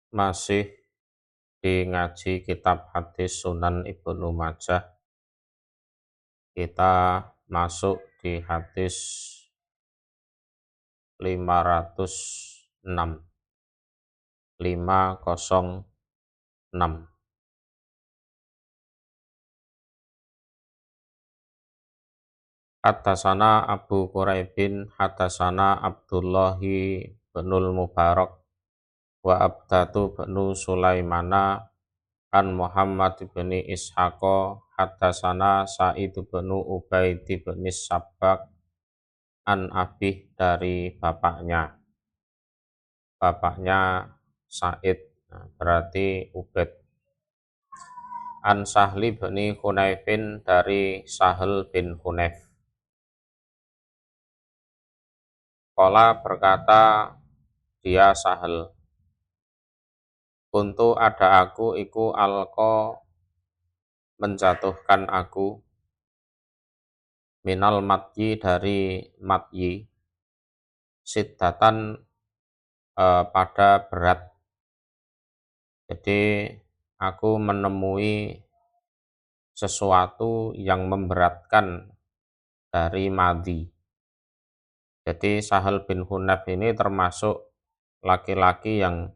Masih di ngaji kitab hadis Sunan Ibnu Majah. Kita masuk di hadis 506. 506. Haddatsana Abu Quraibin haddatsana Abdullahi binul Mubarak wa Abdatu binu Sulaimana an Muhammad bin Ishaqa haddatsana Sa'id bin Ubaid bin Sabbak an Abih dari bapaknya Sa'id, nah, berarti Ubaid. An Sahli bin Hunayfin dari Sahal bin Hunayf. Qala berkata dia Sahal, kuntu ada aku iku alqa menjatuhkan aku minal matyi dari matyi siddatan pada berat. Jadi aku menemui sesuatu yang memberatkan dari madhi. Jadi Sahal bin Hunayf ini termasuk laki-laki yang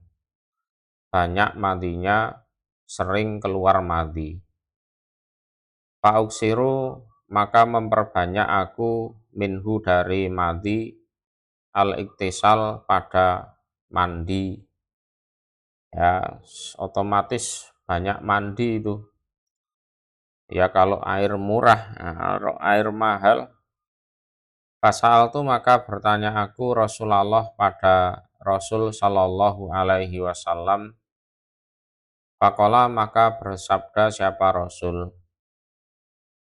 banyak madhinya, sering keluar madhi. Fa'uksiru maka memperbanyak aku minhu dari madhi al-iktisal pada mandi. Ya, otomatis banyak mandi itu. Ya kalau air murah, nah, kalau air mahal. Pasal itu maka bertanya aku Rasulullah pada Rasul Shallallahu Alaihi Wasallam. Faqala maka bersabda siapa Rasul,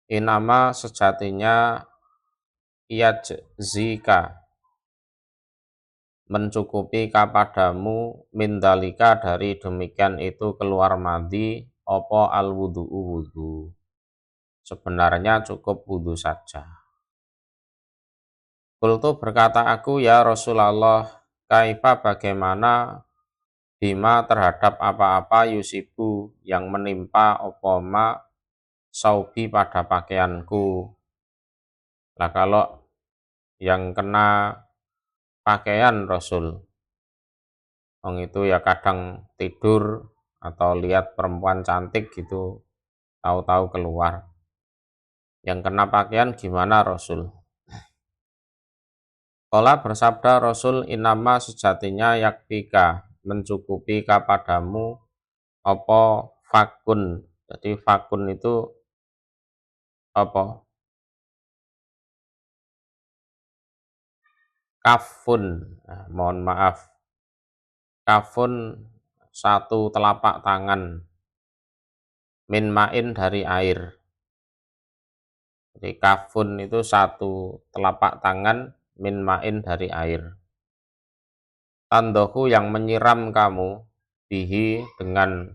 inama sejatinya yajzika mencukupi kapadamu mindalika dari demikian itu keluar madhi opo al wudu'u wudu. Sebenarnya cukup wudu saja. Qultu berkata aku ya Rasulullah, kaifa bagaimana bima terhadap apa-apa yusibu yang menimpa opoma saubi pada pakaianku. Nah kalau yang kena pakaian Rasul, orang itu ya kadang tidur atau lihat perempuan cantik gitu, tahu-tahu keluar. Yang kena pakaian gimana Rasul? Qala bersabda Rasul, inama sejatinya yakfika mencukupi kapadamu apa fakun. Jadi fakun itu apa? Kafun. Nah, mohon maaf. Kafun satu telapak tangan. Min ma'in dari air. Jadi kafun itu satu telapak tangan min ma'in dari air. Tandohu yang menyiram kamu bihi dengan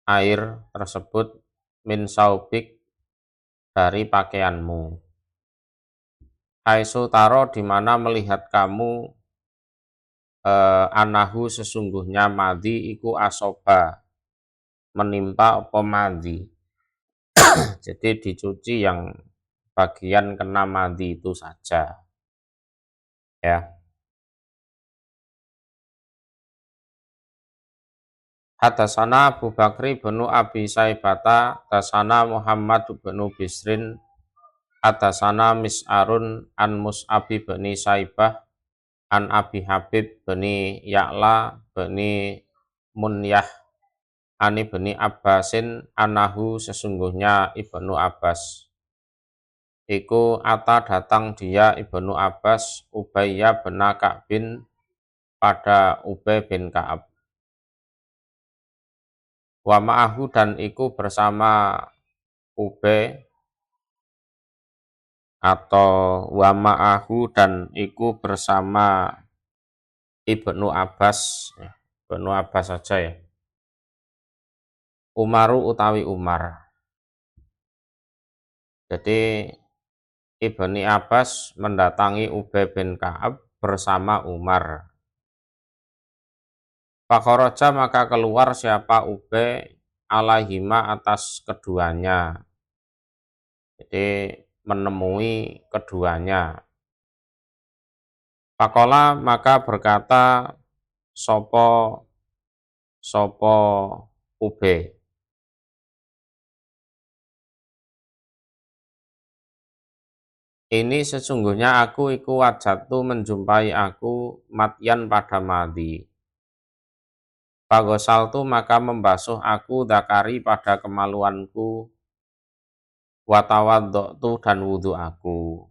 air tersebut min saubik dari pakaianmu. Aisu taro dimana melihat kamu anahu sesungguhnya madhi iku asoba menimpa apa madhi. Jadi dicuci yang bagian kena madhi itu saja. Ya. Hadasana Abu Bakri bin Abi Saibata, hadasana Muhammad bin Bisrin, hadasana Mis'arun an Mus'abi bin Saibah, an Abi Habib bin Ya'la bin Munyah, ani bin Abbasin anahu sesungguhnya Ibnu Abbas. Iku ata datang dia Ibnu Abbas Ubayyah bin Ka'bin pada Ubay bin Ka'ab. Wa ma'ahu dan iku bersama Ubay atau wa ma'ahu dan iku bersama Ibnu Abbas, Ibnu Abbas saja ya. Umaru utawi Umar. Jadi Ibnu Abbas mendatangi Ubay bin Ka'ab bersama Umar. Fakharaja maka keluar siapa Ubay alaihima atas keduanya. Jadi menemui keduanya. Fakola maka berkata sopo sopo Ubay. Ini sesungguhnya aku iku wajatu menjumpai aku matyan pada madi. Pagosaltu maka membasuh aku dakari pada kemaluanku, watawadoktu dan wudhu aku.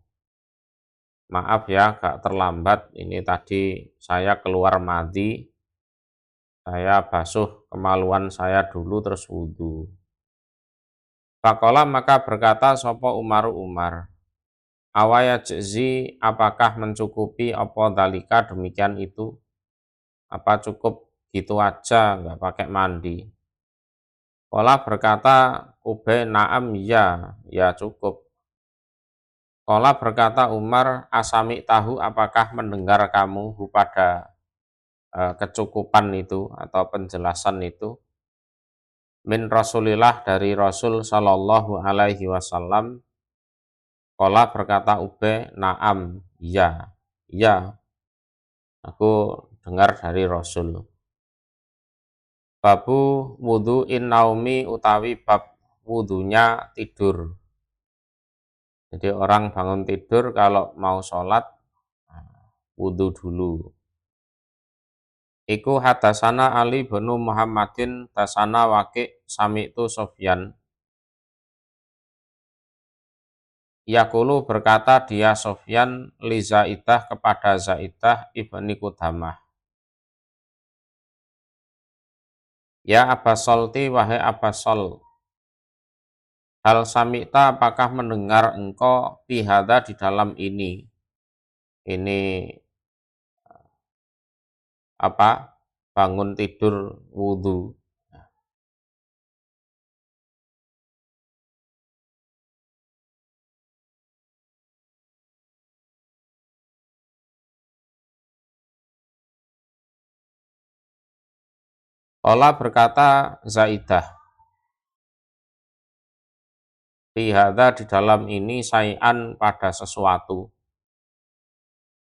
Maaf ya, agak terlambat. Ini tadi saya keluar madi, saya basuh kemaluan saya dulu terus wudhu. Fakola maka berkata sopo Umaru Umar. Awaya jezi apakah mencukupi apa dalika demikian itu? Apa cukup gitu aja nggak pakai mandi? Kola berkata Ubay naam ya cukup. Kola berkata Umar asami tahu apakah mendengar kamu pada kecukupan itu atau penjelasan itu min Rasulillah dari Rasul Shallallahu Alaihi Wasallam. Kola berkata Ubay naam ya aku dengar dari Rasul. Babu wudhu in naumi utawi bab wudhunya tidur. Jadi orang bangun tidur kalau mau sholat wudhu dulu. Iku hadasana Ali bin Muhammadin dasana Waqi' sami'tu Sofyan. Yaqulu berkata dia Sofyan li Zaidah kepada Zaidah ibni Qudamah. Ya Abasolti wahai Abasol. Hal sami'ta apakah mendengar engkau bihada di dalam ini? Ini apa? Bangun tidur wudhu. Qala berkata Zaidah. Bihada di dalam ini sayan pada sesuatu.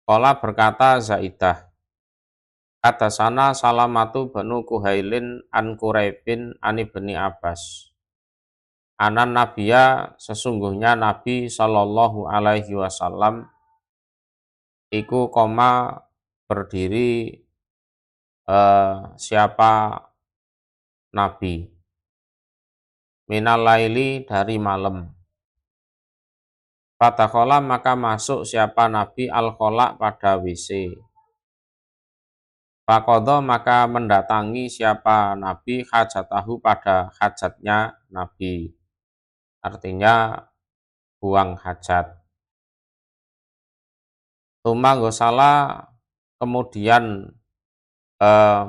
Qala berkata Zaidah. Hadasana Salamatu banu Kuhailin an Quraibin an ibni Abbas. Anan Nabiya sesungguhnya Nabi Shallallahu Alaihi Wasallam iku koma berdiri siapa Nabi minal laili dari malam. Fadakhala maka masuk siapa Nabi al-khala pada WC. Faqadha maka mendatangi siapa Nabi hajatahu pada hajatnya Nabi. Artinya buang hajat. Tuma gosala kemudian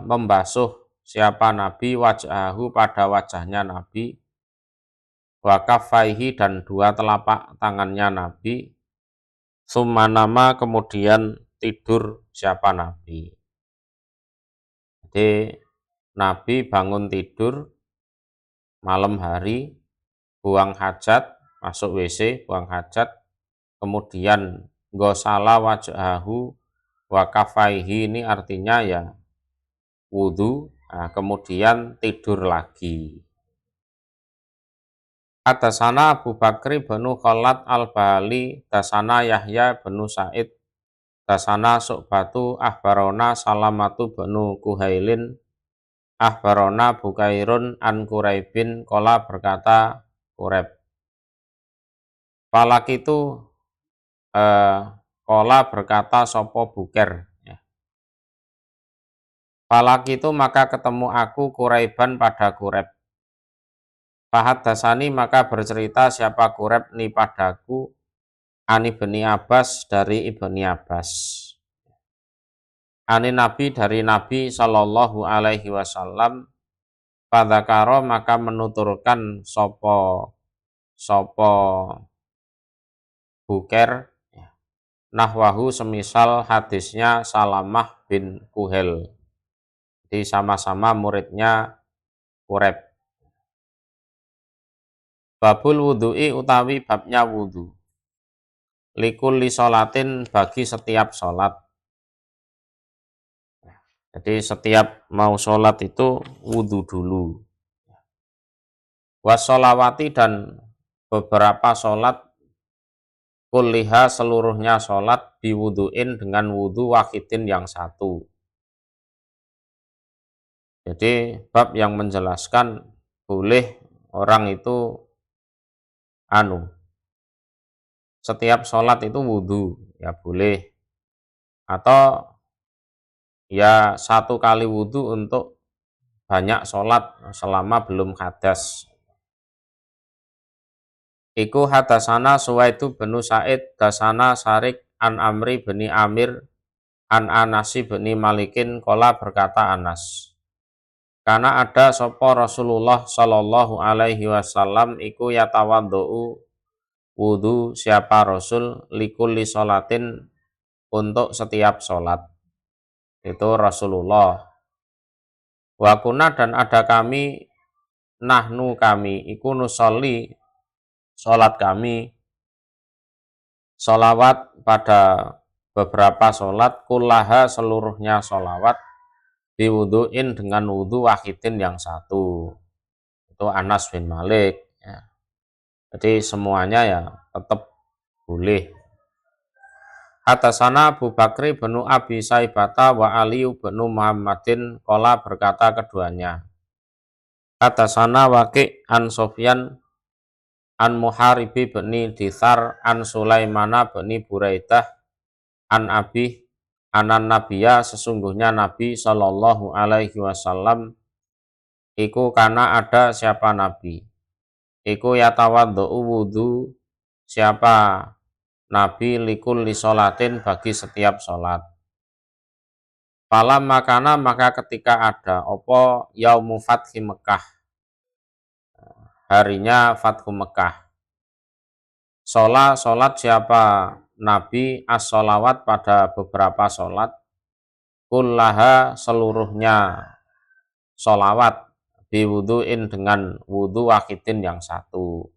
membasuh siapa Nabi wajahu pada wajahnya Nabi. Wa kaffaihi dan dua telapak tangannya Nabi. Summa nama kemudian tidur siapa Nabi. Jadi Nabi bangun tidur malam hari, buang hajat, masuk WC, buang hajat, kemudian gosala wajahu wa kaffaihi ini artinya ya wudhu, nah, kemudian tidur lagi. Hadasana Abu Bakri bin Khalad al-Bahali, dasana Yahya bin Sa'id, dasana Su'batu ahbarona Salamatu bin Kuhailin, ahbarona Bukairun an Quraibin, kola berkata Quraib. Falak itu kola berkata sopo Buker. Falak itu maka ketemu aku Quraiban pada Quraib. Fahad dasani maka bercerita siapa Quraib ni padaku Ani ibni Abbas dari ibni Abbas. Ani Nabi dari Nabi Shallallahu Alaihi Wasallam. Fadzakaro maka menuturkan sopo Buker nahwahu semisal hadisnya Salamah bin Kuhel. Jadi sama-sama muridnya Quraib. Babul wudu'i utawi babnya wudu. Likulli sholatin bagi setiap sholat. Jadi setiap mau sholat itu wudu dulu. Washolawati dan beberapa sholat kulliha seluruhnya sholat biwuduin dengan wudu wahidin yang satu. Jadi bab yang menjelaskan boleh orang itu setiap sholat itu wudu ya boleh, atau ya satu kali wudu untuk banyak sholat selama belum hadas. Iku hadasana Suwaidu bin Sa'id dasana Sarik an Amri bin Amir an Anasi bin Malikin kola berkata Anas. Karena ada sopo Rasulullah Shallallahu Alaihi Wasallam iku yatawaddu wudu siapa Rasul likulli sholatin untuk setiap sholat. Itu Rasulullah. Wakuna dan ada kami nahnu kami iku nusolli sholat kami sholawat pada beberapa sholat kullaha seluruhnya sholawat diwuduin dengan wudu wahidin yang satu. Itu Anas bin Malik ya. Jadi semuanya ya tetap boleh. Hadasana Abu Bakri bin Abi Saibata wa Ali bin Muhammadin kola berkata keduanya. Hadasana Waqi' an Sofyan an Muharibi bin Dithar an Sulaimana bin Buraidah an Abi anan Nabiya sesungguhnya Nabi Shallallahu Alaihi Wasallam iku karena ada siapa Nabi iku yatawaddu wudu siapa Nabi likulli sholatin bagi setiap sholat. Falam makana maka ketika ada opo yaumu fathi Mekah, harinya Fathu Mekah. Sholat siapa Nabi as-sholawat pada beberapa sholat, kullaha seluruhnya sholawat, biwuduin dengan wudu wahidin yang satu.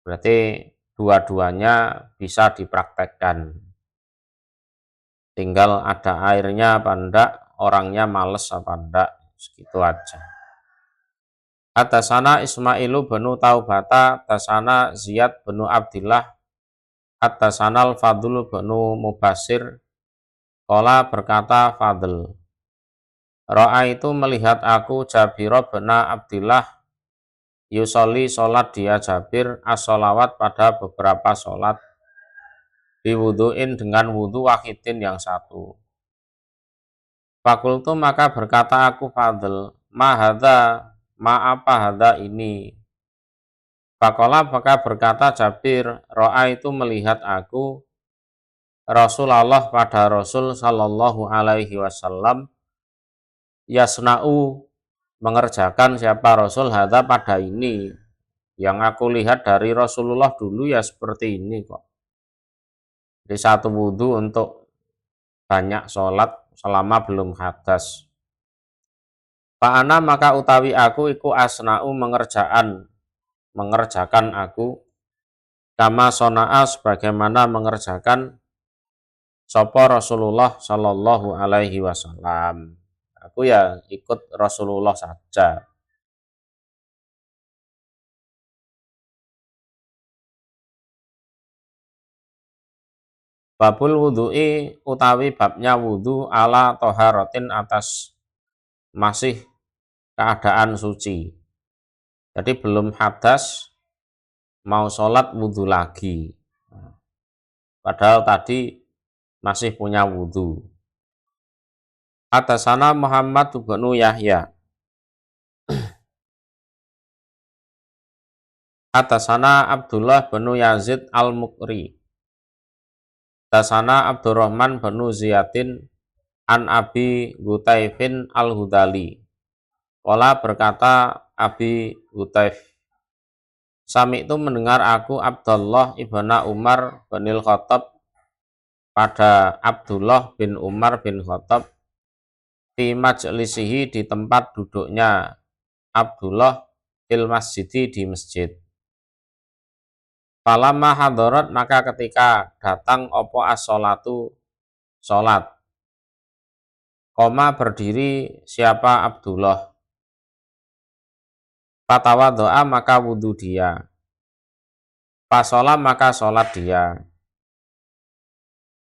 Berarti dua-duanya bisa dipraktekkan. Tinggal ada airnya apa enggak, orangnya males apa enggak, segitu aja. Hadasana Ismailu bin Taubata, hadasana Ziyad bin Abdillah, hadasana Al-Fadl bin Mubasir, qala berkata Fadl, Ro'a itu melihat aku Jabir bin Abdillah, yusolli sholat dia Jabir as-sholawat pada beberapa sholat, diwuduin dengan wudu wahidin yang satu. Fakultu maka berkata aku Fadl, ma apa hadha ini. Fakola maka berkata Jabir, Ro'a itu melihat aku Rasulullah pada Rasul Sallallahu Alaihi Wasallam yasna'u mengerjakan siapa Rasul hadha pada ini. Yang aku lihat dari Rasulullah dulu ya seperti ini kok. Jadi satu wudu untuk banyak sholat selama belum hadas. Fa'ana maka utawi aku iku asna'u mengerjakan aku kama sona'a sebagaimana mengerjakan sopo Rasulullah Shallallahu Alaihi Wasallam. Aku ya ikut Rasulullah saja. Babul wudu'i utawi babnya wudu ala toharotin atas masih keadaan suci. Jadi belum hadas mau sholat wudu lagi. Padahal tadi masih punya wudu. Hadasana Muhammad bin Yahya. Hadasana Abdullah bin Yazid al-Mukri. Hadasana Abdurrahman bin Ziyadin an Abi Gutaifin al-Hudali. Qala berkata Abi Gutaif, Sami itu mendengar aku Abdullah ibna Umar bin Khattab pada Abdullah bin Umar bin Khattab fi majlisihi di tempat duduknya Abdullah fil masjidi di masjid. Falamma hadarat maka ketika datang opo as-sholatu sholat. Koma berdiri siapa Abdullah. Fatawaddo'a maka wudhu dia. Fasolah maka sholat dia.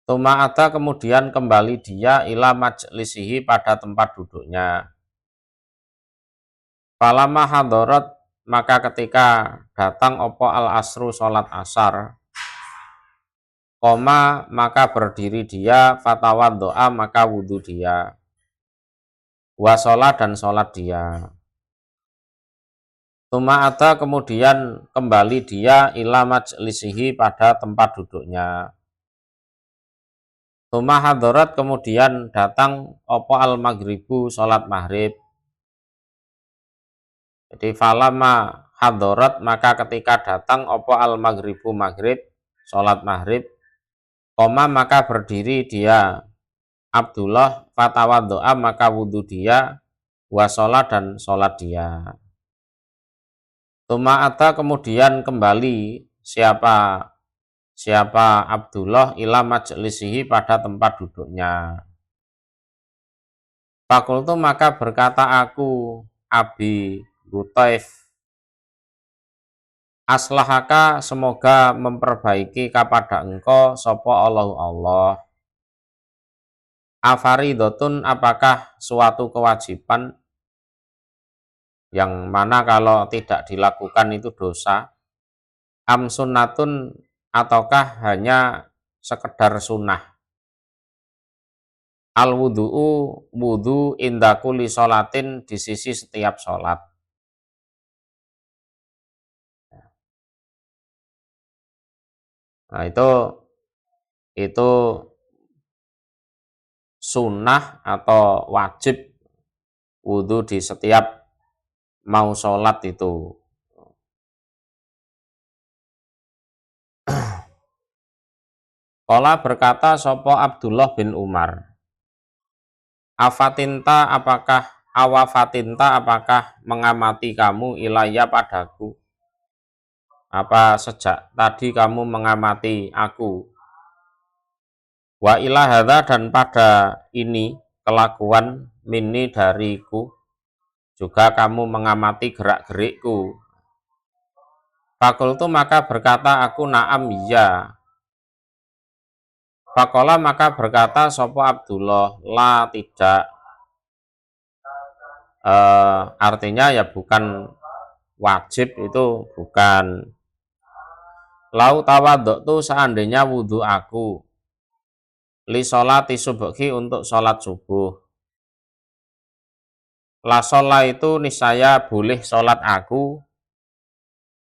Tuma'ata kemudian kembali dia ila majlisihi pada tempat duduknya. Falamma hadarat maka ketika datang opo al-asru sholat asar. Koma maka berdiri dia, fatawaddo'a maka wudhu dia. Wasolah dan sholat dia. Tuma'ata kemudian kembali dia ila majlisihi pada tempat duduknya. Tuma hadarat kemudian datang opo al maghribu sholat maghrib. Jadi falama hadarat maka ketika datang opo al maghribu maghrib sholat maghrib. Koma maka berdiri dia Abdullah fatawaddo'a maka wudhu dia. Wasolah dan sholat dia. Tuma'ata kemudian kembali siapa Abdullah ila majlisihi pada tempat duduknya. Fakultu maka berkata aku Abi Lutaif, aslahaka semoga memperbaiki kepada engkau sopo Allah. Afaridotun apakah suatu kewajiban yang mana kalau tidak dilakukan itu dosa. Am sunnatun ataukah hanya sekedar sunnah. Al wudu'u wudhu inda kulli sholatin di sisi setiap sholat. Nah itu sunnah atau wajib wudhu di setiap mau sholat itu. Qala berkata sopo Abdullah bin Umar. Awafatinta apakah mengamati kamu ilayya padaku? Apa sejak tadi kamu mengamati aku? Wa ila hadza dan pada ini kelakuan minni dariku juga kamu mengamati gerak-gerikku. Fakultu maka berkata aku na'am ya. Fakola maka berkata sopo Abdullah la tidak. Artinya ya bukan wajib, itu bukan. Lau tawaddu seandainya wudhu aku li sholati subhi untuk sholat subuh. La sholat itu niscaya boleh sholat aku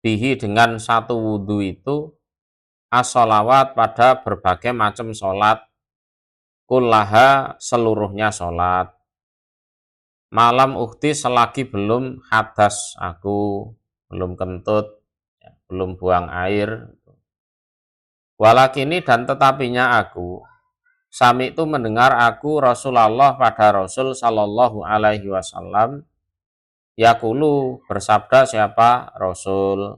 bihi dengan satu wudhu itu as-sholawat pada berbagai macam sholat, kullaha seluruhnya sholat. Malam ukti selagi belum hadas aku, belum kentut, belum buang air. Walakini dan tetapinya aku, sami itu mendengar aku Rasulullah pada Rasul Sallallahu Alaihi Wasallam, yakulu bersabda siapa Rasul.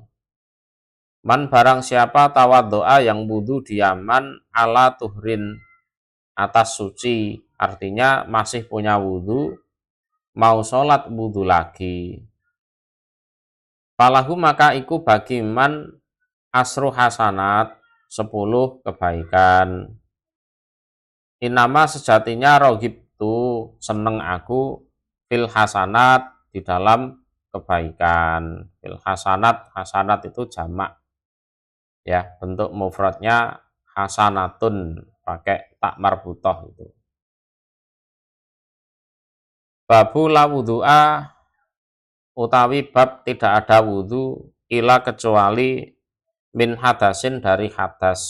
Man barang siapa tawaddoa yang wudhu diaman ala tuhrin atas suci, artinya masih punya wudhu, mau sholat wudhu lagi. Falahu maka iku bagi man asru hasanat 10 kebaikan. Inama sejatinya rohib tu seneng aku fil hasanat di dalam kebaikan. Fil hasanat itu jamak. Ya, bentuk mufradnya hasanatun pakai tak marbutoh itu. Babu la wudu'a utawi bab tidak ada wudhu ila kecuali min hadasin dari hadas.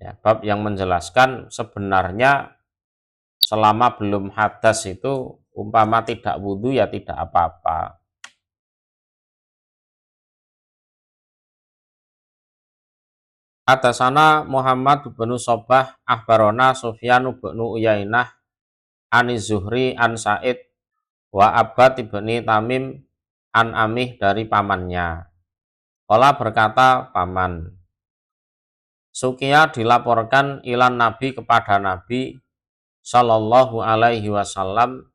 Ya, bab yang menjelaskan sebenarnya selama belum hadas itu umpama tidak wudhu ya tidak apa-apa. Hadasana Muhammad bin Sobah akhbarona Sufyan bin Uyainah Ani Zuhri an Sa'id wa Abbad ibni Tamim an Amih dari pamannya. Qala berkata paman, Sukiya dilaporkan ilan Nabi kepada Nabi Sallallahu alaihi wasallam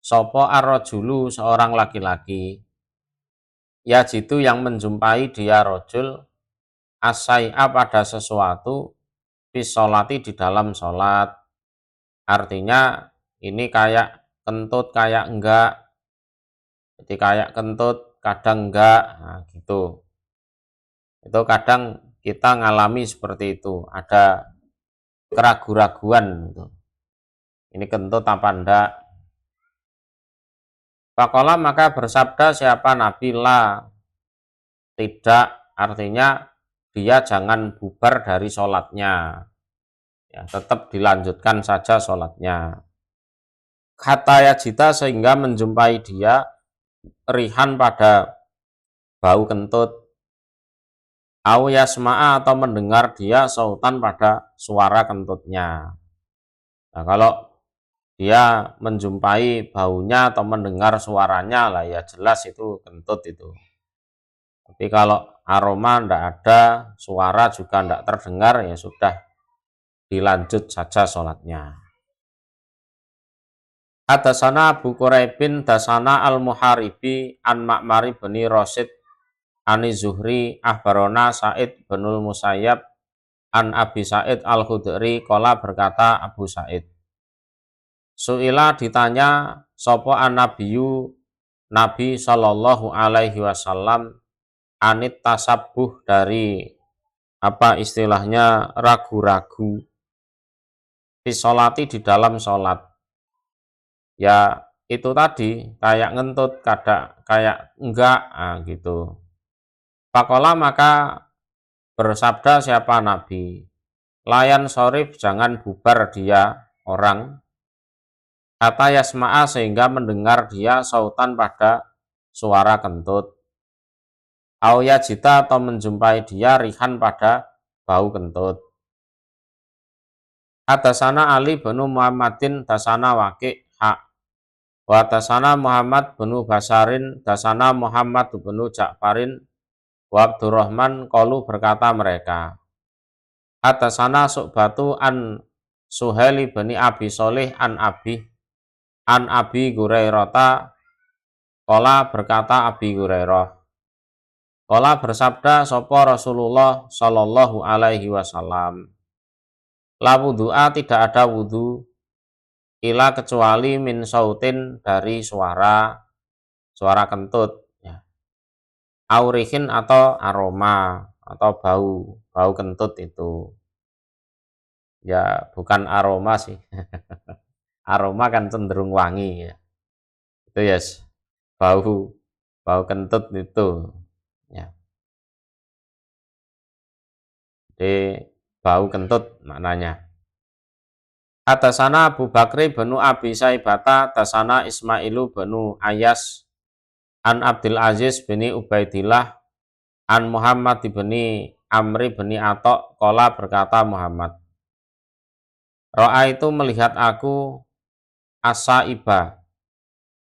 sopo ar-rajulu seorang laki-laki yajidu yang menjumpai dia rojul asai'a pada sesuatu fisolati di dalam sholat. Artinya ini kayak kentut kayak enggak, jadi kayak kentut kadang enggak, nah gitu. Itu kadang kita ngalami seperti itu, ada keraguan-raguan gitu. Ini kentut apa enggak. Faqala maka bersabda siapa Nabi la, tidak, artinya dia jangan bubar dari sholatnya, ya, tetap dilanjutkan saja sholatnya. Kata yajita sehingga menjumpai dia rihan pada bau kentut, au yasma'a atau mendengar dia sautan pada suara kentutnya. Nah, kalau dia menjumpai baunya atau mendengar suaranya lah ya jelas itu kentut itu. Tapi kalau aroma tidak ada, suara juga tidak terdengar, ya sudah dilanjut saja sholatnya. Hadasana Abu Quraibin dasana al-Muharibi an Ma'mari bani Rasid ani Zuhri ahbarona Sa'id binul Musayyab an Abi Sa'id al-Khudri qala berkata Abu Sa'id, Su'ila ditanya sopo an nabiyu Nabi sallallahu alaihi wasallam anit tasabuh dari apa istilahnya ragu-ragu fisolati di dalam sholat. Ya itu tadi kayak ngentut kayak enggak, nah, gitu. Pakola maka bersabda siapa Nabi, layan sorif jangan bubar dia orang, kata yasma'a sehingga mendengar dia sautan pada suara kentut, au yajita atau menjumpai dia rihan pada bau kentut. Hadasana Ali bin Muhammadin dasana Waqi' wa dasana Muhammad bin Basarin dasana Muhammad bin Ja'farin wa Abdurrahman qalu berkata mereka, Hadasana Su'batu an Suhaili bin Abi Solih an Abi Hurairah qala berkata Abi Hurairah, qala bersabda sapa Rasulullah sallallahu alaihi wasallam, la wudu'a tidak ada wudu ila kecuali min sautin dari suara kentut, ya. Aurihin atau aroma atau bau kentut itu, ya bukan aroma sih. Aroma kan cenderung wangi, ya. Itu ya bau kentut itu, ya. Jadi bau kentut maknanya. Atasana Abu Bakri benu Abi Saibata, atasana Ismailu benu Ayas, an Abdul Aziz bin Ubaidillah, an Muhammad bin Amri bin Atok, kola berkata Muhammad, Ro'a itu melihat aku asaiba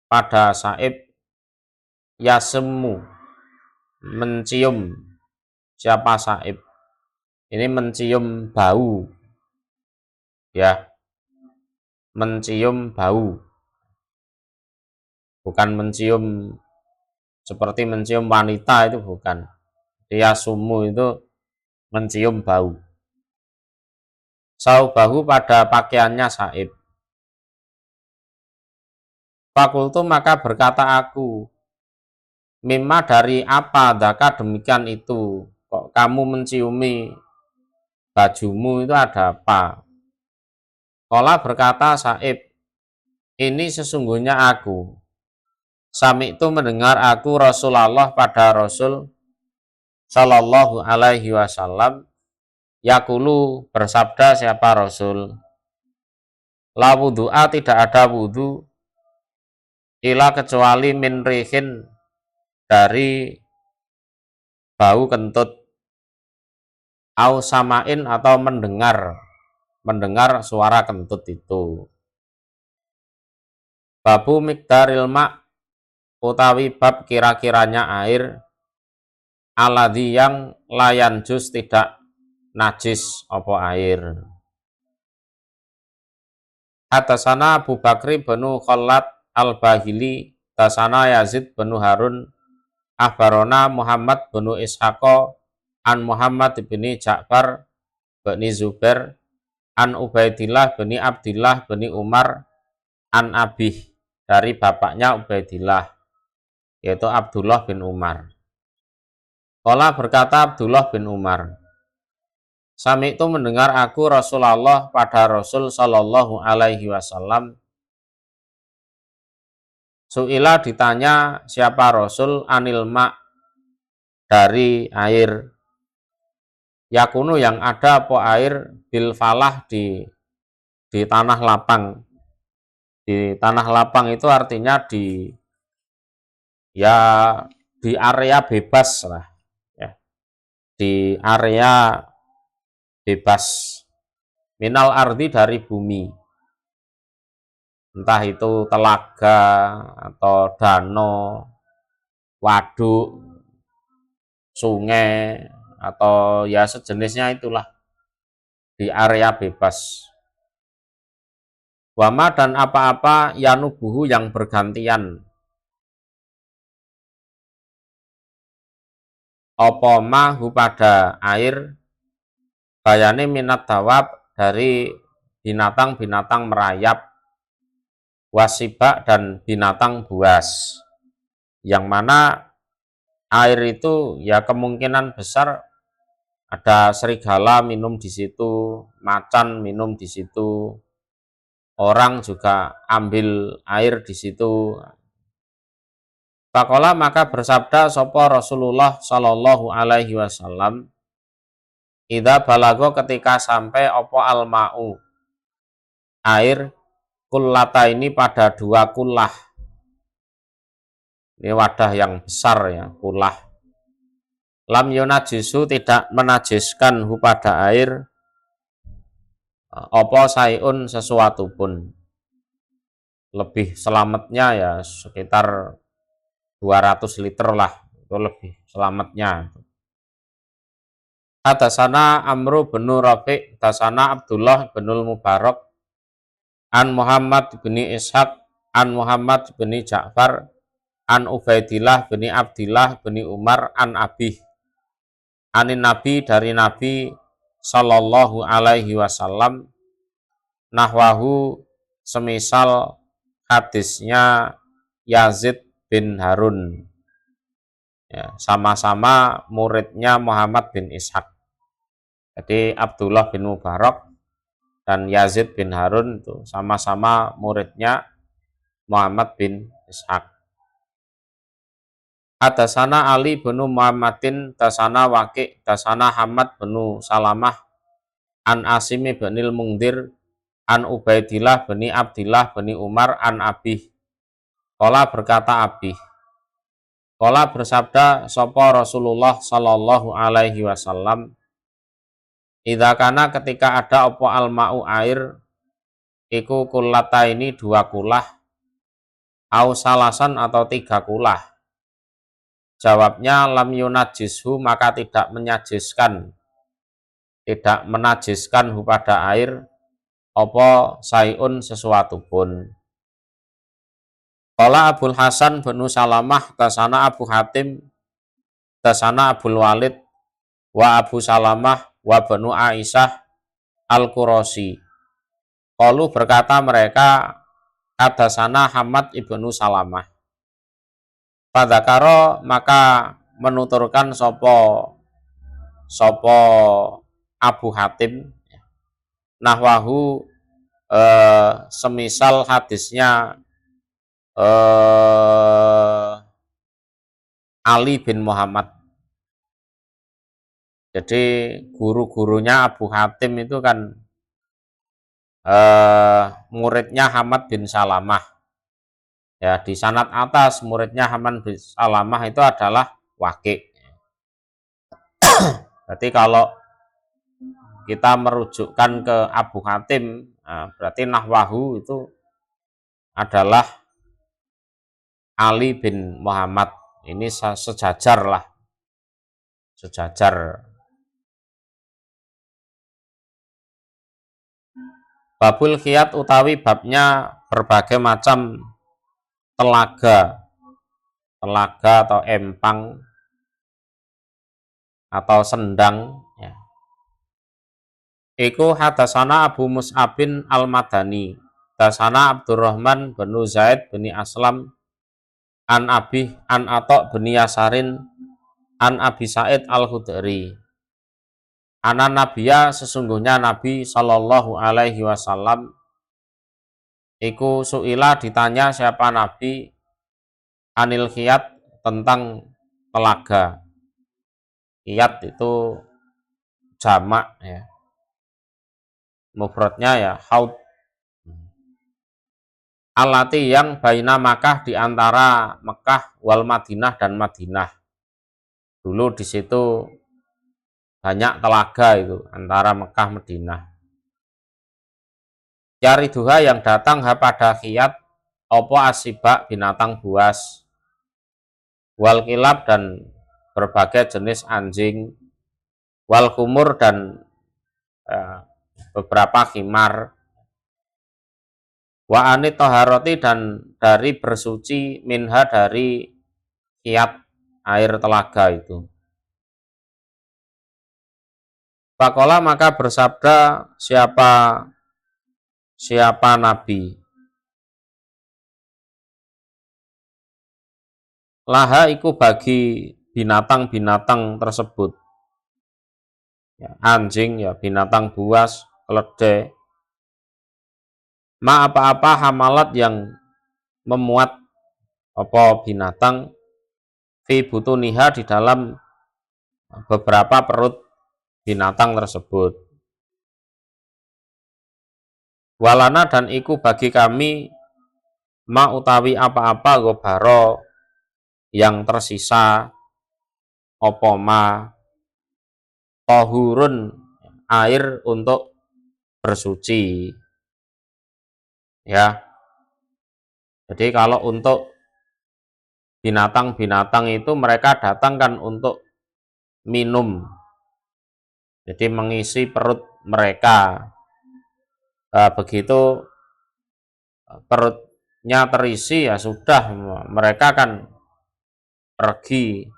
pada saib yasemu mencium. Siapa saib? Ini mencium bau, ya, mencium bau, bukan mencium seperti mencium wanita, itu bukan. Dia sumu itu mencium bau. Saubahu pada pakaiannya saib. Fakultu maka berkata aku, mimma dari apa daka demikian itu, kok kamu menciumi bajumu itu ada apa? Kola berkata saib, ini sesungguhnya aku. Sami itu mendengar aku Rasulullah pada Rasul Sallallahu alaihi wasallam yakulu bersabda siapa Rasul, la wudu'a tidak ada wudu ila kecuali min rihin dari bau kentut, au samain atau mendengar suara kentut itu. Babu miqdaril ma' utawi bab kira-kiranya air aladhi yang layan jus tidak najis apa air. Hatasana Abu Bakri benu Khalad al-Bahili tasana Yazid benu Harun akhbarona Muhammad benu Ishaqo an Muhammad bin Ja'far bin Zubair an Ubaidillah bin Abdillah bin Umar an Abih dari bapaknya Ubaidillah yaitu Abdullah bin Umar. Qala berkata Abdullah bin Umar, Sami itu mendengar aku Rasulullah pada Rasul Shallallahu Alaihi Wasallam. Su'ila ditanya siapa Rasul anil ma' dari air. Yakunu yang ada apa air bil falah di tanah lapang. Di tanah lapang itu artinya di area bebas lah, ya. Di area bebas minal ardi dari bumi, entah itu telaga atau danau, waduk, sungai atau ya sejenisnya itulah di area bebas. Wama dan apa-apa yanubuhu yang bergantian. Apa mahu pada air bayane minat dawab dari binatang-binatang merayap, wasibak dan binatang buas, yang mana air itu ya kemungkinan besar ada serigala minum di situ, macan minum di situ, orang juga ambil air di situ. Faqala maka bersabda sapa Rasulullah Shallallahu Alaihi Wasallam, Ida balago ketika sampai opo alma'u air kullata ini pada dua kullah. Ini wadah yang besar ya, kullah. Lam yunajisu tidak menajiskan hu pada air opo sayun sesuatu pun. Lebih selamatnya ya sekitar 200 liter lah, itu lebih selamatnya. Hadasana Amru bin Rafi' hadasana Abdullah bin Mubarak an Muhammad bin Ishaq an Muhammad bin Ja'far an Ubaidillah bin Abdillah bin Umar an Abih anin Nabi dari Nabi Sallallahu Alaihi Wasallam nahwahu semisal hadisnya Yazid bin Harun, ya, sama-sama muridnya Muhammad bin Ishaq. Jadi Abdullah bin Mubarak dan Yazid bin Harun itu sama-sama muridnya Muhammad bin Ishaq. Hadasana Ali bin Muhammadin dasana Waqi' dasana Hamad bin Salamah an Asimi binil Mungdir an Ubaidillah bin Abdillah bin Umar an Abih. Qala berkata Abih, Qala bersabda sapa Rasulullah Sallallahu Alaihi Wasallam, idza kana ketika ada opo alma'u air iku kullata ini dua kulah au salasan atau tiga kulah. Jawabnya lam yunajishu maka tidak menajiskan hu pada air opo sayun sesuatu pun. Qala Abul Hasan bin Salamah tasana Abu Hatim tasana Abul Walid wa Abu Salamah wa banu Aisyah al-Qurasi. Qalu berkata mereka hadasana Hamad ibnu Salamah. Fadzakara maka menuturkan sopo Abu Hatim nahwahu semisal hadisnya Ali bin Muhammad. Jadi guru-gurunya Abu Hatim itu kan muridnya Hamad bin Salamah. Ya, di sanad atas muridnya Hamad bin Salamah itu adalah Waqi'. Berarti kalau kita merujukkan ke Abu Hatim, berarti nahwahu itu adalah Ali bin Muhammad. Ini sejajar lah, sejajar. Babul khiyat utawi babnya berbagai macam telaga, telaga atau empang atau sendang. Ya. Iku hadasana Abu Mus'abin al-Madani, hadasana Abdurrahman bin Zaid bin Aslam, an Abi an Atok bin Yasarin, an Abi Sa'id al-Khudri. Ana Nabiya, sesungguhnya Nabi Shallallahu Alaihi Wasallam, iku su'ila, ditanya siapa Nabi, anil khiyat, tentang telaga. Khiyat itu jamak ya, mufradnya ya haud. Alati yang baina Makkah, di antara Mekah wal Madinah dan Madinah. Dulu di situ banyak telaga itu antara Mekah Madinah. Cari duha yang datang pada khiyat, opo asibak, binatang buas, wal kilab, dan berbagai jenis anjing, wal kumur, dan beberapa khimar, wa anit toharoti, dan dari bersuci, minha, dari khiyat air telaga itu. Pakola, maka bersabda siapa Nabi, laha iku bagi binatang-binatang tersebut, ya, anjing ya, binatang buas, keledai, ma apa-apa hamalat yang memuat apa binatang, fi butuniha, di dalam beberapa perut binatang tersebut. Walana, dan iku bagi kami, ma utawi apa-apa gobaro yang tersisa, opo ma tohurun, air untuk bersuci ya. Jadi kalau untuk binatang-binatang itu mereka datang kan untuk minum, jadi mengisi perut mereka. Begitu perutnya terisi ya sudah, mereka kan pergi.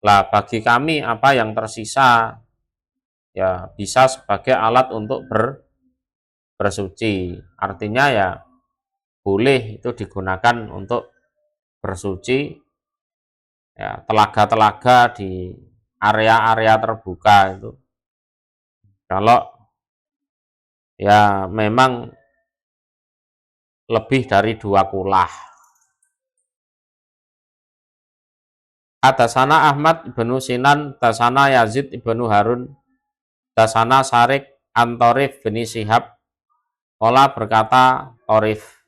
Lah bagi kami apa yang tersisa ya bisa sebagai alat untuk bersuci. Artinya ya boleh itu digunakan untuk bersuci ya, telaga-telaga di area-area terbuka itu. Kalau ya memang lebih dari 2 kulah. Hadasana Ahmad ibnu Sinan, hadasana Yazid ibnu Harun, hadasana Sarik an Thorif bin Shihab, qala, berkata Thorif,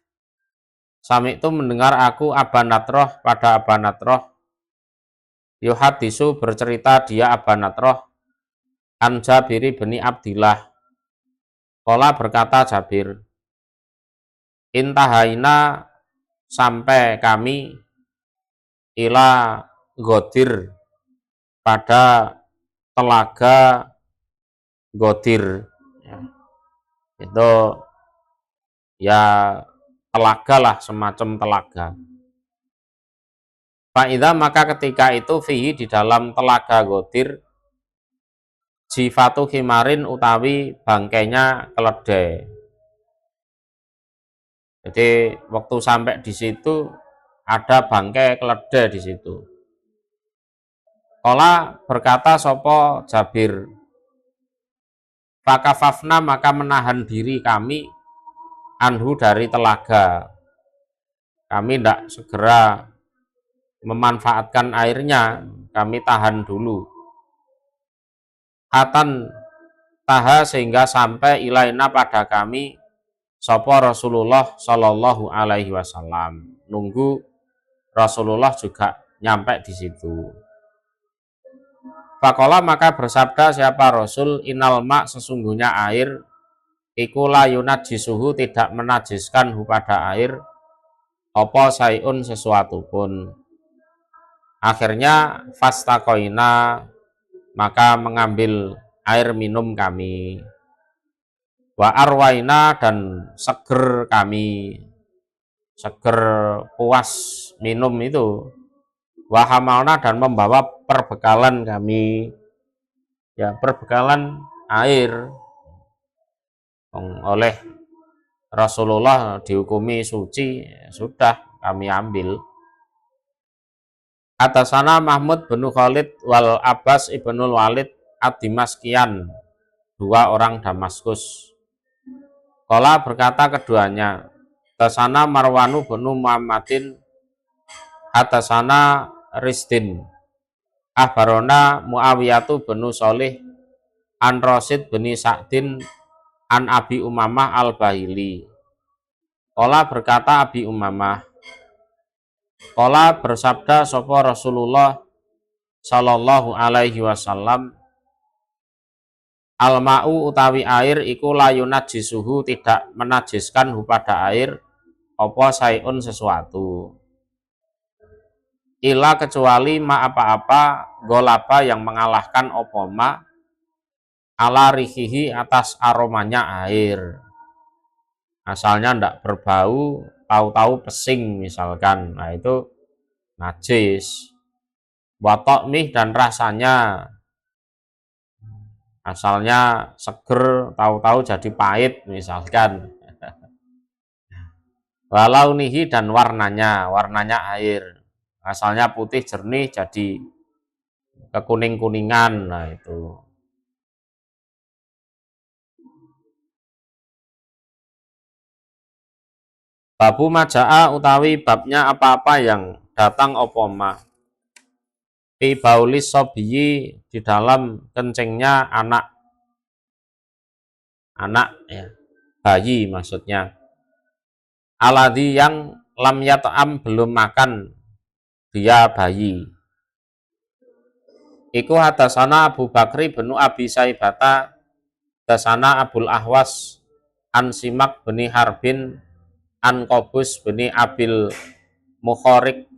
sami itu mendengar aku Abanatroh, pada Abanatroh, yuhadisu, bercerita dia Abanatroh, an Jabiri bin Abdillah, qala, berkata Jabir, intahaina, sampai kami, ila Godir, pada telaga Godir ya. Itu ya telaga lah, semacam telaga. Fa'idha, maka ketika itu, fihi, di dalam telaga Godir, jifatu khimarin, utawi bangkainya keledai. Jadi waktu sampai di situ ada bangkai keledai di situ. Qala, berkata sopo Jabir, fakafafna, maka menahan diri kami, anhu, dari telaga. Kami tidak segera memanfaatkan airnya, kami tahan dulu. Atan taha, sehingga sampai ilaina, pada kami, sopo Rasulullah Shallallahu Alaihi Wasallam, nunggu Rasulullah juga nyampe di situ. Fakola, maka bersabda siapa Rasul, inal ma, sesungguhnya air, iku la yunajjisuhu, tidak menajiskan hu, pada air, apa sayun sesuatu pun. Akhirnya fastaqoina, maka mengambil air minum kami. Wa arwaina, dan seger kami, seger puas minum itu. Wa hamalna, dan membawa perbekalan kami, ya perbekalan air oleh Rasulullah dihukumi suci, ya sudah kami ambil. Atasana Mahmud bin Khalid wal Abbas ibnul Walid ad-Dimaskian, dua orang Damaskus. Kala berkata keduanya, atasana Marwanu bin Muhammadin, atasana Risdin, akhbarona Muawiyatu bin Sholih, an Rasid bin Sa'din, an Abi Umamah al-Bahili. Kala berkata Abi Umamah, kala bersabda sapa Rasulullah sallallahu alaihi wasallam, al-ma'u utawi air iku layunat jisuhu, tidak menajiskan hu pada air apa sayun sesuatu, ila kecuali ma apa-apa golaba yang mengalahkan apa ma ala rihihi atas aromanya air. Asalnya ndak berbau, tahu-tahu pesing misalkan, nah itu najis. Watok mih, dan rasanya, asalnya seger, tahu-tahu jadi pahit misalkan. Walau nihi, dan warnanya air, asalnya putih jernih jadi kekuning-kuningan, nah itu. Babu maja'a utawi babnya apa-apa yang datang opoma fi baulis sobiyi, di dalam kencingnya anak ya, bayi maksudnya, aladhi yang lam yata'am, belum makan dia bayi. Iku hadasana Abu Bakri bin Abi Saibata, hadasana Abul Ahwas, an Simak bin Harbin, an Qobus bin Abil Mukhorik,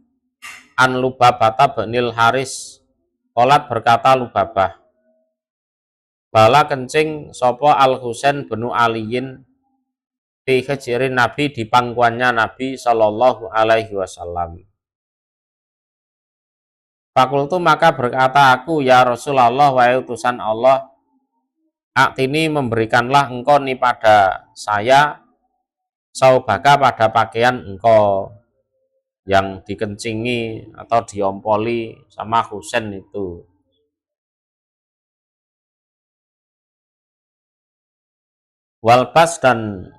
an Lubabata binil Haris. Qolat berkata Lubabah, bala kencing sopo Al Husain bin Aliyin fi kejirin Nabi, di pangkuannya Nabi sallallahu alaihi wasallam. Fakultu, maka berkata aku, ya Rasulullah, wahai utusan Allah, aktini, memberikanlah engkau nih pada saya, saubaka, pada pakaian engkau yang dikencingi atau diompoli sama Husain itu. Walbas, dan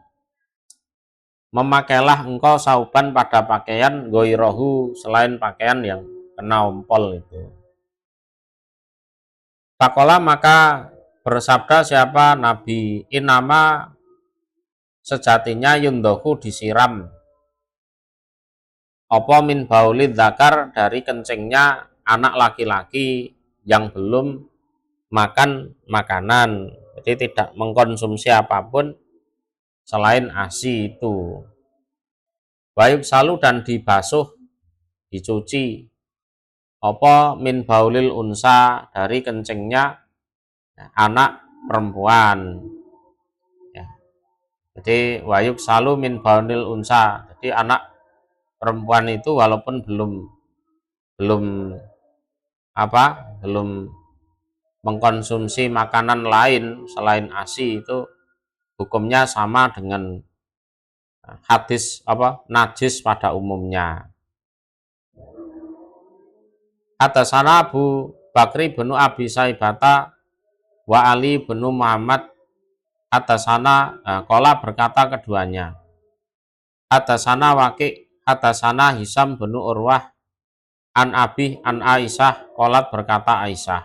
memakailah engkau sauban, pada pakaian, goirohu, selain pakaian yang kena ompol itu. Fakola, maka bersabda siapa Nabi, inama, sejatinya yundohu, disiram, apa min baulid zakar, dari kencingnya anak laki-laki yang belum makan makanan, jadi tidak mengkonsumsi apapun selain ASI itu. Wayub salu, dan dibasuh, dicuci, apa min baulil unsa, dari kencingnya anak perempuan ya. Jadi wayub salu min baulil unsa, jadi anak perempuan itu walaupun belum mengkonsumsi makanan lain selain ASI, itu hukumnya sama dengan hadis najis pada umumnya. Hadasana Abu Bakri bin Abi Saibata wa Ali bin Muhammad, hadasana, kola berkata keduanya, hadasana Waki, hadasana Hisam bin Urwah, an Abi an Aisyah, kolat berkata Aisyah,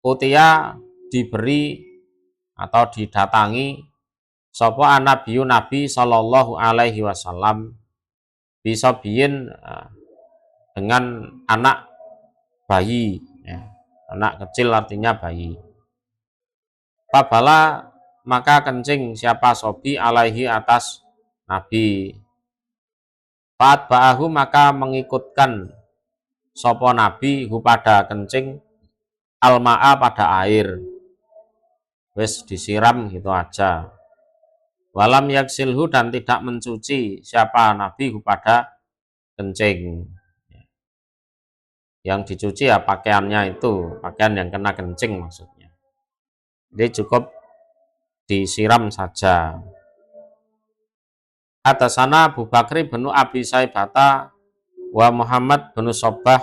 utia, diberi atau didatangi sopo anabiyu Nabi sallallahu alaihi wasallam, bisa biin, dengan anak bayi ya. Anak kecil artinya bayi. Fabala, maka kencing siapa sobi alaihi, atas Nabi. Fa'at ba'ahu maka mengikutkan sopo nabi hu pada kencing alma'a pada air, wis disiram gitu aja. Walam yaksilhu dan tidak mencuci siapa nabi hu pada kencing. Yang dicuci ya pakaiannya itu, pakaian yang kena kencing maksudnya. Jadi cukup disiram saja. Atasana Abu Bakri bin Abi Saibata wa Muhammad bin Sobah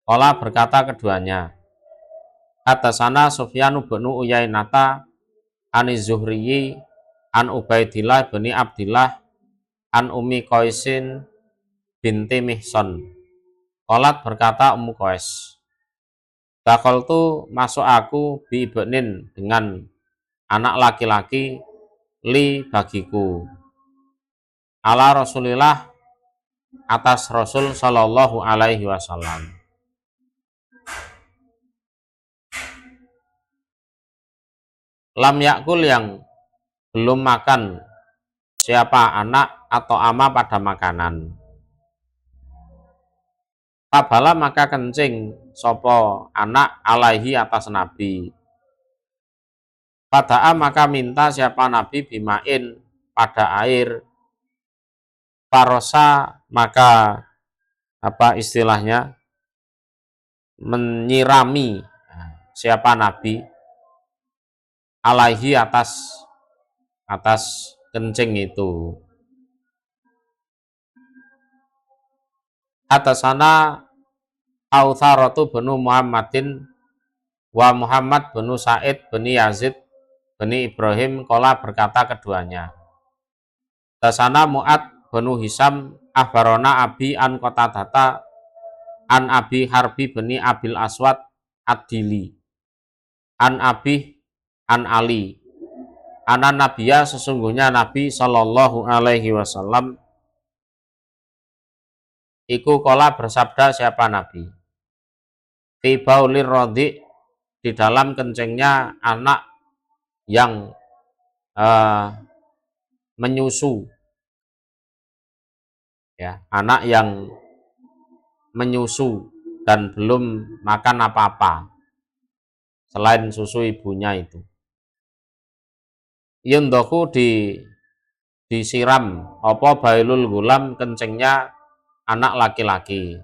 Qala berkata keduanya. Atasana Sufyanu bin Uyainata Ani Zuhriyi an Ubaidillah bin Abdillah an Ummi Qaisin binti Mihson. Qalat berkata Ummu Qais. Dakoltu masuk aku bi ibnin dengan anak laki-laki li bagiku. Ala Rasulillah atas Rasul sallallahu alaihi wasallam. Lam yakul yang belum makan siapa anak atau ama pada makanan. Fabala maka kencing sopo anak alaihi atas nabi. Fada'a maka minta siapa nabi bimain pada air. Parosa maka apa istilahnya menyirami siapa nabi alaihi atas kencing itu. Atasana Autharatu bin Muhammadin wa Muhammad bin Sa'id bin Yazid bin Ibrahim Qala berkata keduanya. Atasana Mu'ad bin Hisam akhbarona Abi an Qatadata an Abi Harbi bin Abil Aswad Ad-Dili an Abi an Ali anan Nabiya sesungguhnya Nabi sallallahu alaihi wasallam iku kola bersabda siapa Nabi. Fi baulir rodhi di dalam kencingnya anak yang menyusu. Ya, anak yang menyusu dan belum makan apa-apa selain susu ibunya itu. Yundoku disiram apa bailul gulam kencingnya anak laki-laki.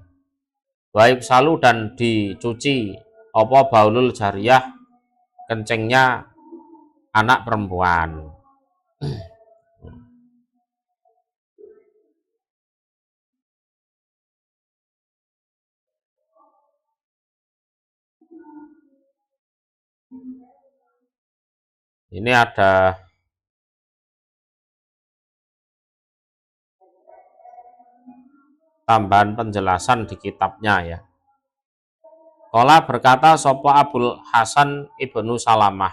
Baik salu dan dicuci apa baulul jariyah kencingnya anak perempuan. Ini ada tambahan penjelasan di kitabnya ya. Qala berkata sopo Abul Hasan ibnu Salamah.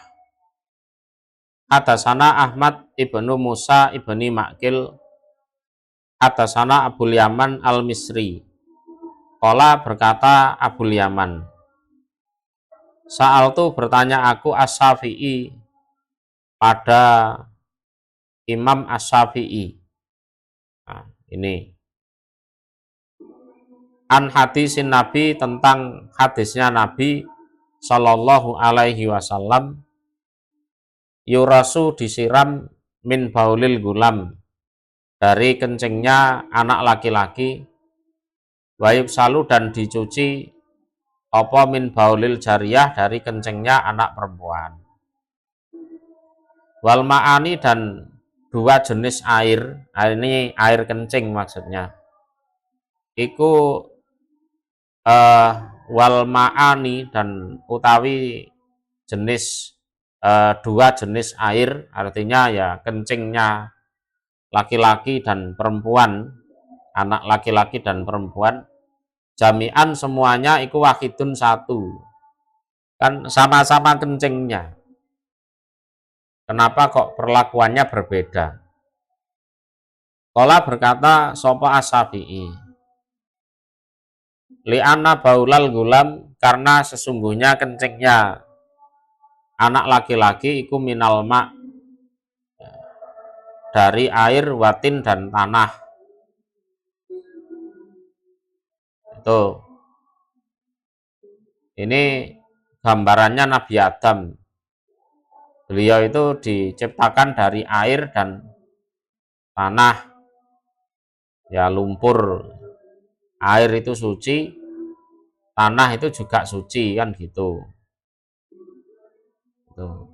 Atasana Ahmad ibnu Musa ibni Ma'kil. Atasana Abul Yaman al-Misri. Qala berkata Abul Yaman. Saal tu bertanya aku As-Syafi'i pada Imam As-Syafi'i. Nah, ini an hadisin Nabi tentang hadisnya Nabi sallallahu alaihi wasallam yurasu disiram min baulil gulam dari kencingnya anak laki-laki wayub salu dan dicuci apa min baulil jariyah dari kencingnya anak perempuan wal ma'ani dan dua jenis air, ini air kencing maksudnya iku wal ma'ani dan utawi jenis dua jenis air artinya ya kencingnya laki-laki dan perempuan, anak laki-laki dan perempuan jami'an semuanya iku wahidun satu, kan sama-sama kencingnya, kenapa kok perlakuannya berbeda? Qala berkata sapa As-Syafi'i li'anna baulal gulam karena sesungguhnya kencingnya anak laki-laki iku minal ma dari air watin dan tanah Tuh. Ini gambarannya Nabi Adam. Beliau itu diciptakan dari air dan tanah, ya lumpur. Air itu suci, tanah itu juga suci, kan gitu. Tuh.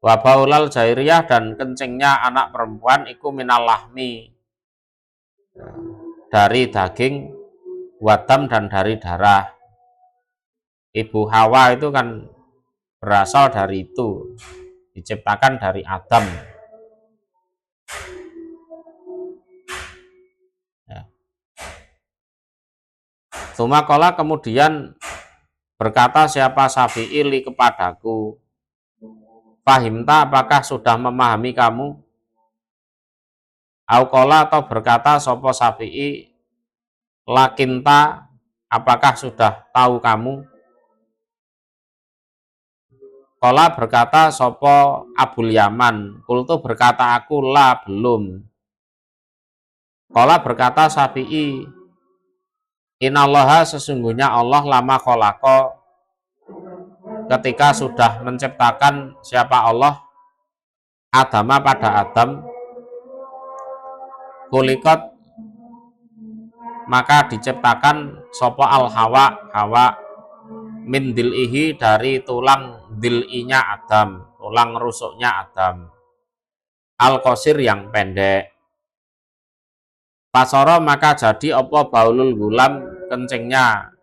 Wa baulal jairiyah, dan kencingnya anak perempuan iku minal lahmi, dari daging, wadam, dan dari darah. Ibu Hawa itu kan berasal dari itu, diciptakan dari Adam. Ya. Sumakola, kemudian berkata siapa Syafi'i li kepadaku, fahimta, apakah sudah memahami kamu? Aukola, atau berkata sopo Syafi'i, lakinta, apakah sudah tahu kamu? Kola, berkata sopo Abul Yaman, kultu, berkata aku, la, belum. Kola, berkata Syafi'i, inallaha, sesungguhnya Allah, lama kolako, ketika sudah menciptakan siapa Allah, Adama, pada Adam, kulikot, maka diciptakan sopo al hawa, hawa, min dil'ihi, dari tulang dil'inya Adam, tulang rusuknya Adam, al qasir, yang pendek. Pasoro, maka jadi opo baulul gulam, kencingnya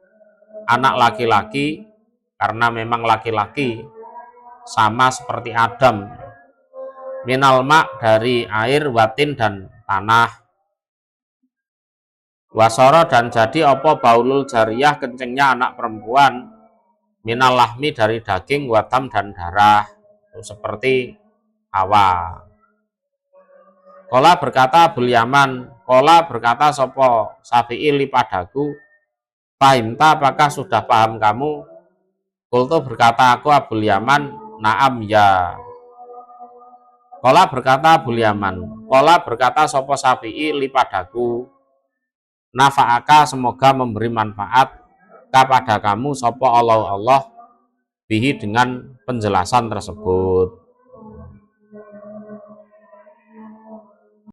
anak laki-laki, karena memang laki-laki sama seperti Adam, minal ma', dari air, watin, dan tanah. Wasoro, dan jadi opo baulul jariyah, kencingnya anak perempuan, minal lahmi, dari daging, wadam, dan darah, itu seperti Hawa. Kola, berkata Abul Yaman, kola, berkata sopo Syafi'i li padaku, fahimta, apakah sudah paham kamu? Kultu, berkata aku Abul Yaman, naam, ya. Kola, berkata Abul Yaman, kola, berkata sopo Syafi'i li padaku, nafa'aka, semoga memberi manfaat kepada kamu sopo Allah, Allah, bihi, dengan penjelasan tersebut.